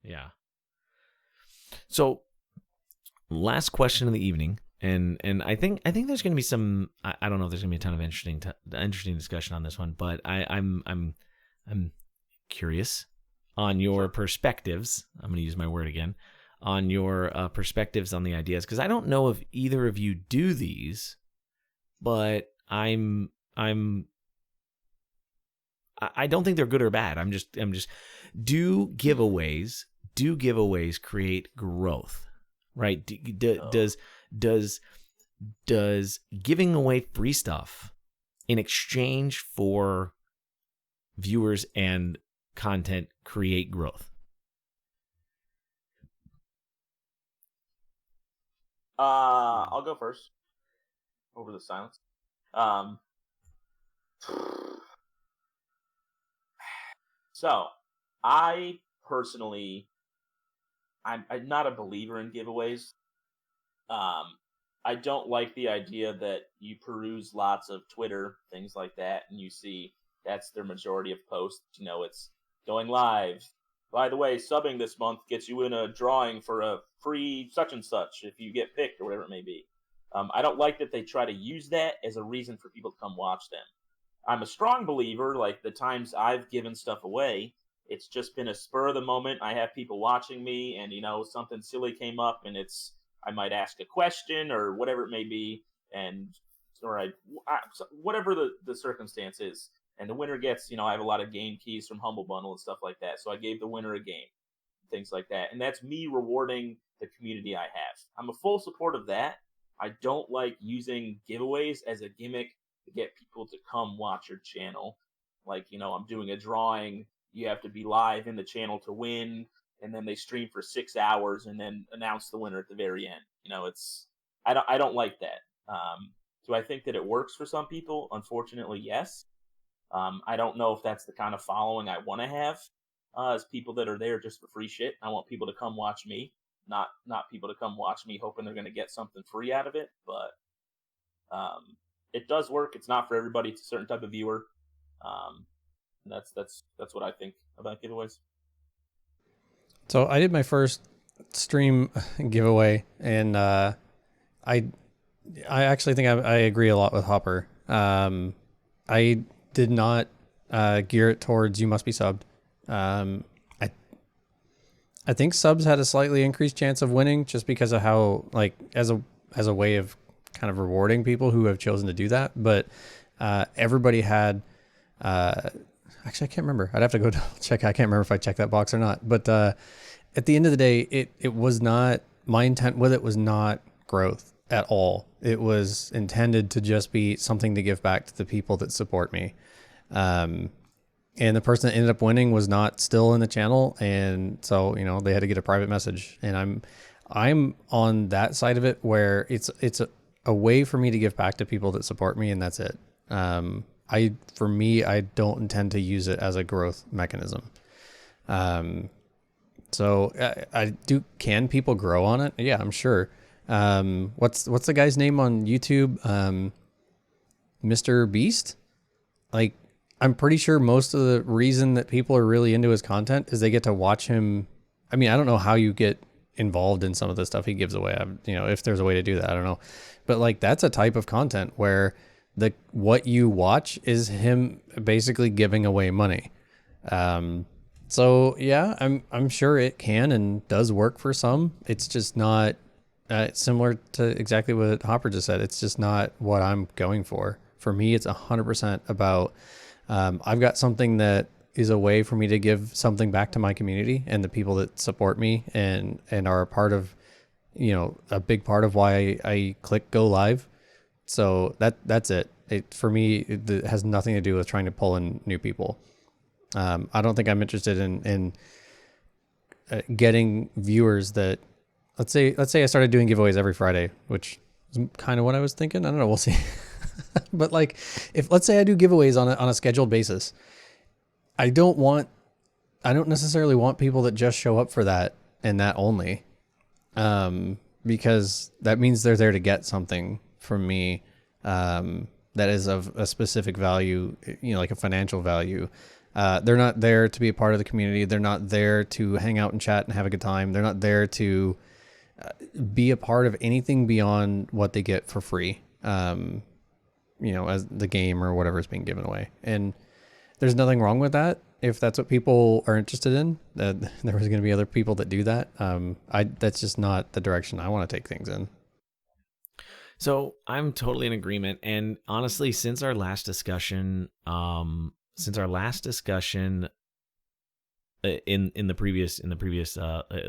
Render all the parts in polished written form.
Yeah. So, last question of the evening, and I think there's going to be some. I don't know if there's going to be a ton of interesting discussion on this one, but I'm curious on your perspectives. I'm going to use my word again on your perspectives on the ideas, because I don't know if either of you do these, but I don't think they're good or bad. I'm just do giveaways create growth, right? Does giving away free stuff in exchange for viewers and content create growth? I'll go first over the silence. So I personally, I'm not a believer in giveaways. I don't like the idea that you peruse lots of Twitter, things like that, and you see that's their majority of posts. It's going live. By the way, subbing this month gets you in a drawing for a free such and such if you get picked or whatever it may be. I don't like that they try to use that as a reason for people to come watch them. I'm a strong believer, like the times I've given stuff away, it's just been a spur of the moment. I have people watching me, and something silly came up, and I might ask a question or whatever it may be, and whatever the circumstance is, and the winner gets. I have a lot of game keys from Humble Bundle and stuff like that, so I gave the winner a game, things like that, and that's me rewarding the community I have. I'm a full support of that. I don't like using giveaways as a gimmick to get people to come watch your channel. Like, I'm doing a drawing, you have to be live in the channel to win, and then they stream for 6 hours and then announce the winner at the very end. I don't like that. Do I think that it works for some people? Unfortunately, yes. I don't know if that's the kind of following I want to have, as people that are there just for free shit. I want people to come watch me, not people to come watch me hoping they're going to get something free out of it. But it does work. It's not for everybody. It's a certain type of viewer. That's what I think about giveaways. So I did my first stream giveaway, and I actually think I agree a lot with Hopper. I did not gear it towards you must be subbed. I think subs had a slightly increased chance of winning just because of how, like, as a way of kind of rewarding people who have chosen to do that. But everybody had actually, I can't remember. I'd have to go check. I can't remember if I checked that box or not. But at the end of the day, it was not, my intent with it was not growth at all. It was intended to just be something to give back to the people that support me. And the person that ended up winning was not still in the channel. And so, they had to get a private message. And I'm on that side of it where it's a way for me to give back to people that support me, and that's it. For me, I don't intend to use it as a growth mechanism. So I do. Can people grow on it? Yeah, I'm sure. What's the guy's name on YouTube? Mr. Beast? Like, I'm pretty sure most of the reason that people are really into his content is they get to watch him. I mean, I don't know how you get involved in some of the stuff he gives away. If there's a way to do that, I don't know. But like, that's a type of content where what you watch is him basically giving away money. So yeah, I'm sure it can and does work for some. It's just not similar to exactly what Hopper just said. It's just not what I'm going for. For me, it's 100% about I've got something that is a way for me to give something back to my community and the people that support me and are a part of, a big part of why I click go live. So that's it. For me, it has nothing to do with trying to pull in new people. I don't think I'm interested in getting viewers that, let's say I started doing giveaways every Friday, which is kind of what I was thinking. I don't know. We'll see. But like, if let's say I do giveaways on a scheduled basis, I don't necessarily want people that just show up for that and that only, because that means they're there to get something from me, that is of a specific value, like a financial value. They're not there to be a part of the community. They're not there to hang out and chat and have a good time. They're not there to be a part of anything beyond what they get for free, as the game or whatever is being given away. And there's nothing wrong with that. If that's what people are interested in, there was going to be other people that do that. That's just not the direction I want to take things in. So I'm totally in agreement. And honestly, since our last discussion, in the previous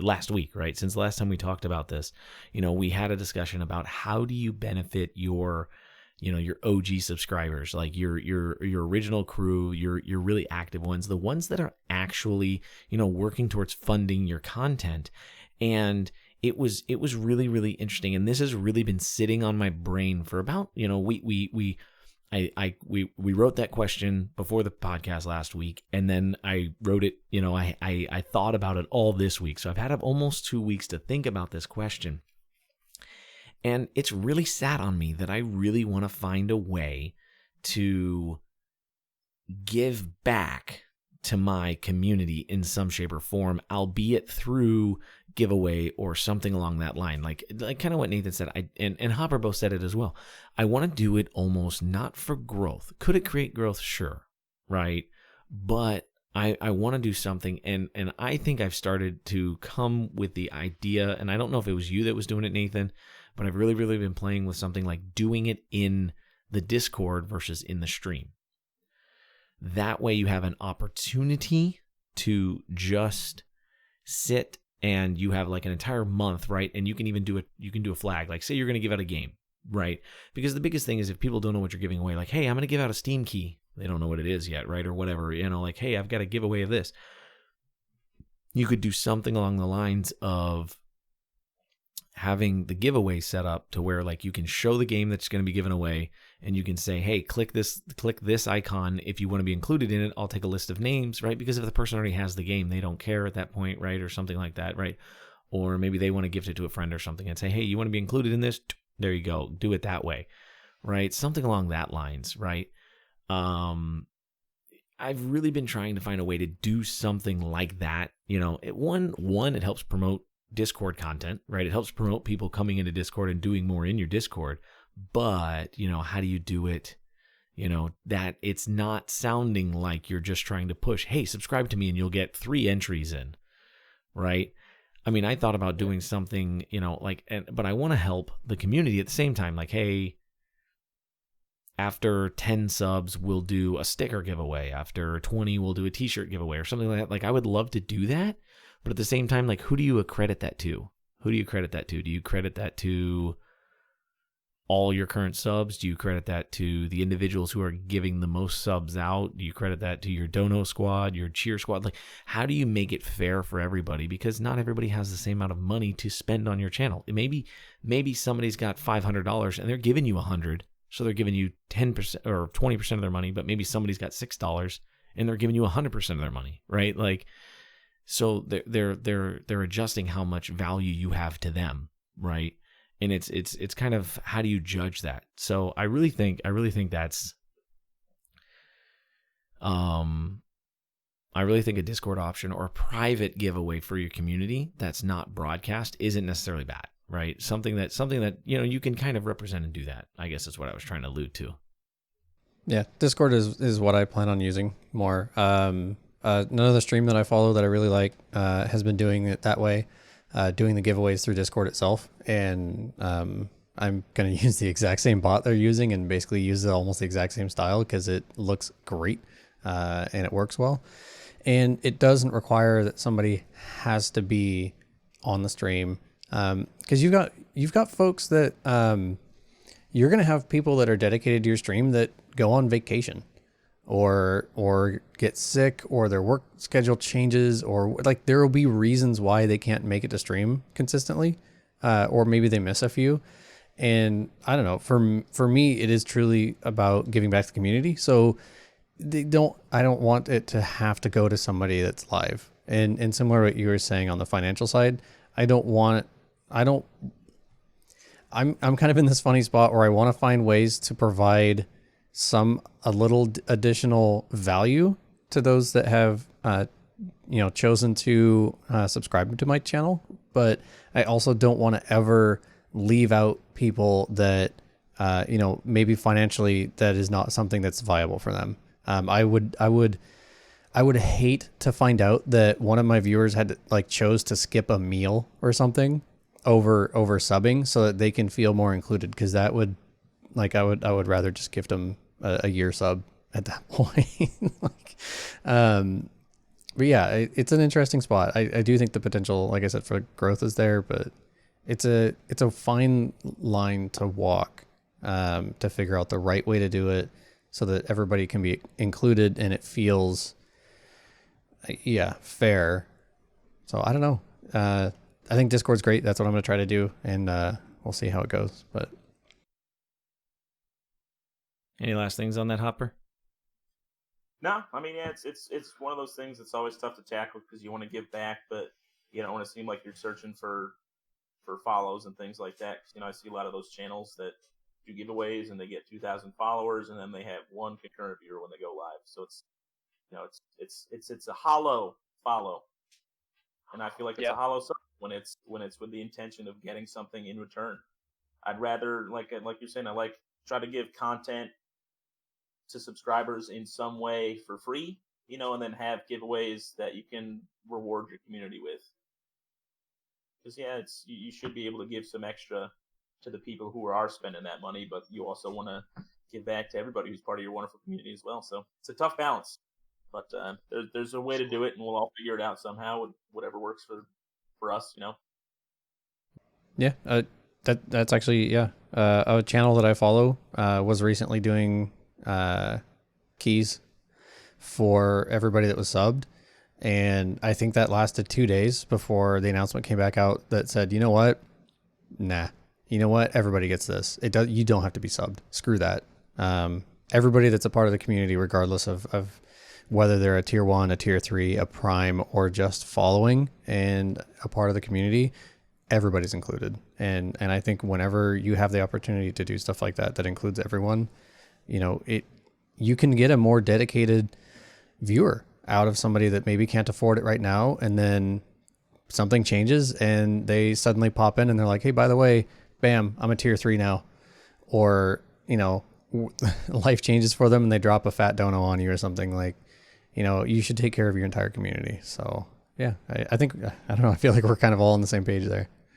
last week, right? Since the last time we talked about this, we had a discussion about how do you benefit your OG subscribers, like your original crew, your really active ones, the ones that are actually, working towards funding your content. And it was really, really interesting. And this has really been sitting on my brain for about, we wrote that question before the podcast last week, and then I wrote it, I thought about it all this week. So I've had almost 2 weeks to think about this question. And it's really sat on me that I really want to find a way to give back to my community in some shape or form, albeit through giveaway or something along that line. Like kind of what Nathan said, and Hopper both said it as well. I want to do it almost not for growth. Could it create growth? Sure, right? But I want to do something, and I think I've started to come with the idea, and I don't know if it was you that was doing it, Nathan, but I've really, really been playing with something like doing it in the Discord versus in the stream. That way you have an opportunity to just sit, and you have like an entire month, right? And you can even do a flag. Like say you're going to give out a game, right? Because the biggest thing is if people don't know what you're giving away, like, hey, I'm going to give out a Steam key. They don't know what it is yet, right? Or whatever, like, hey, I've got a giveaway of this. You could do something along the lines of having the giveaway set up to where like you can show the game that's going to be given away, and you can say, hey, click this icon if you want to be included in it. I'll take a list of names, right? Because if the person already has the game, they don't care at that point, right? Or something like that, right? Or maybe they want to gift it to a friend or something and say, hey, you want to be included in this? There you go. Do it that way, right? Something along that lines, right? I've really been trying to find a way to do something like that. It helps promote Discord content, right? It helps promote people coming into Discord and doing more in your Discord. But, how do you do it, that it's not sounding like you're just trying to push, hey, subscribe to me and you'll get 3 entries in, right? I mean, I thought about doing something, but I want to help the community at the same time. Like, hey, after 10 subs, we'll do a sticker giveaway. After 20, we'll do a t-shirt giveaway or something like that. Like, I would love to do that. But at the same time, like, who do you accredit that to? Do you credit that to all your current subs? Do you credit that to the individuals who are giving the most subs out? Do you credit that to your dono squad, your cheer squad? Like, how do you make it fair for everybody? Because not everybody has the same amount of money to spend on your channel. Maybe somebody's got $500 and they're giving you $100. So they're giving you 10% or 20% of their money, but maybe somebody's got $6 and they're giving you 100% of their money, right? Like, so they're adjusting how much value you have to them, right? And it's kind of, how do you judge that? So I really think that's I really think a Discord option or a private giveaway for your community that's not broadcast isn't necessarily bad, right? Something that you can kind of represent and do that. I guess is what I was trying to allude to. Yeah, Discord is what I plan on using more. Another stream that I follow that I really like has been doing it that way, doing the giveaways through Discord itself. And I'm going to use the exact same bot they're using and basically use almost the exact same style because it looks great and it works well. And it doesn't require that somebody has to be on the stream because you've got folks that you're going to have people that are dedicated to your stream that go on vacation or get sick or their work schedule changes, or like there will be reasons why they can't make it to stream consistently, or maybe they miss a few. And I don't know, for me, it is truly about giving back to the community. So I don't want it to have to go to somebody that's live. And similar to what you were saying on the financial side, I'm kind of in this funny spot where I want to find ways to provide a little additional value to those that have, chosen to subscribe to my channel, but I also don't want to ever leave out people that, maybe financially that is not something that's viable for them. I would hate to find out that one of my viewers had chose to skip a meal or something over subbing so that they can feel more included. Cause that would I would rather just gift them a year sub at that point. But yeah, it's an interesting spot. I do think the potential, like I said, for growth is there, but it's a fine line to walk, to figure out the right way to do it so that everybody can be included and it feels, fair. So I don't know. I think Discord's great. That's what I'm going to try to do. And, we'll see how it goes, but. Any last things on that, Hopper? No, I mean, yeah, it's one of those things that's always tough to tackle because you want to give back, but you don't want to seem like you're searching for follows and things like that. 'Cause, I see a lot of those channels that do giveaways and they get 2,000 followers and then they have one concurrent viewer when they go live. So it's a hollow follow, and I feel like it's a hollow sub when it's with the intention of getting something in return. I'd rather like you're saying, I try to give content to subscribers in some way for free, and then have giveaways that you can reward your community with. Because you should be able to give some extra to the people who are spending that money, but you also want to give back to everybody who's part of your wonderful community as well. So it's a tough balance, but there's a way to do it, and we'll all figure it out somehow with whatever works for us. Yeah, that's actually a channel that I follow was recently doing keys for everybody that was subbed, and I think that lasted 2 days before the announcement came back out that said, you know what, everybody gets this. You don't have to be subbed. Screw that. Everybody that's a part of the community, regardless of whether they're a tier 1, a tier 3, a prime, or just following and a part of the community, everybody's included. And I think whenever you have the opportunity to do stuff like that includes everyone, you can get a more dedicated viewer out of somebody that maybe can't afford it right now. And then something changes and they suddenly pop in and they're like, hey, by the way, bam, I'm a tier 3 now. Or, life changes for them and they drop a fat dono on you or something. You should take care of your entire community. So yeah, I think, I don't know. I feel like we're kind of all on the same page there.